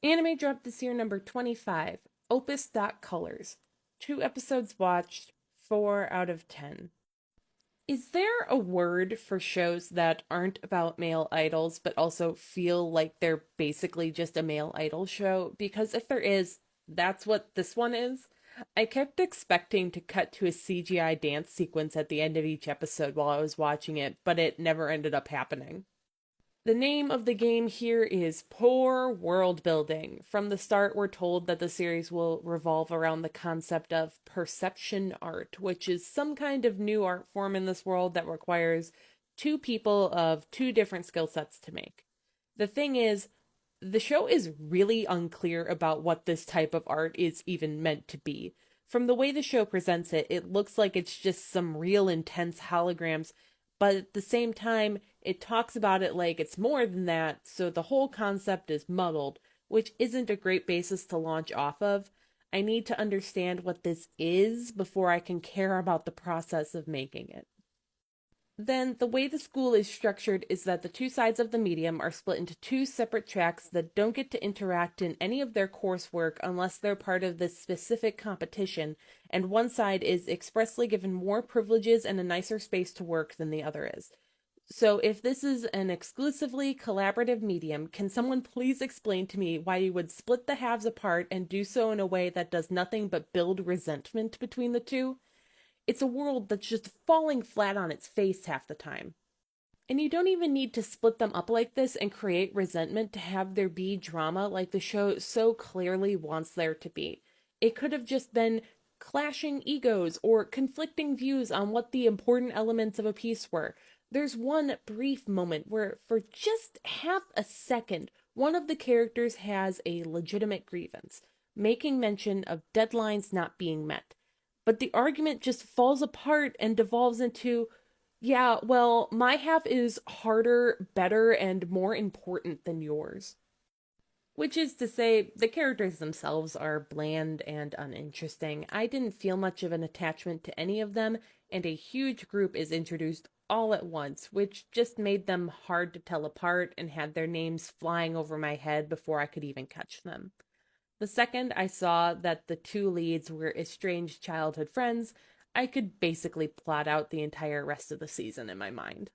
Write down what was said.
Anime dropped this year, number 25, Opus.Colors. 2 episodes watched, 4 out of 10. Is there a word for shows that aren't about male idols but also feel like they're basically just a male idol show? Because if there is, that's what this one is. I kept expecting to cut to a CGI dance sequence at the end of each episode while I was watching it, but it never ended up happening. The name of the game here is Poor World Building. From the start, we're told that the series will revolve around the concept of perception art, which is some kind of new art form in this world that requires two people of two different skill sets to make. The thing is, the show is really unclear about what this type of art is even meant to be. From the way the show presents it, it looks like it's just some real intense holograms, but at the same time, it talks about it like it's more than that, so the whole concept is muddled, which isn't a great basis to launch off of. I need to understand what this is before I can care about the process of making it. Then, the way the school is structured is that the two sides of the medium are split into two separate tracks that don't get to interact in any of their coursework unless they're part of this specific competition, and one side is expressly given more privileges and a nicer space to work than the other is. So, if this is an exclusively collaborative medium, can someone please explain to me why you would split the halves apart and do so in a way that does nothing but build resentment between the two? It's a world that's just falling flat on its face half the time. And you don't even need to split them up like this and create resentment to have there be drama like the show so clearly wants there to be. It could have just been clashing egos or conflicting views on what the important elements of a piece were. There's one brief moment where, for just half a second, one of the characters has a legitimate grievance, making mention of deadlines not being met. But the argument just falls apart and devolves into, yeah, well, my half is harder, better, and more important than yours. Which is to say, the characters themselves are bland and uninteresting. I didn't feel much of an attachment to any of them, and a huge group is introduced all at once, which just made them hard to tell apart and had their names flying over my head before I could even catch them. The second I saw that the two leads were estranged childhood friends, I could basically plot out the entire rest of the season in my mind.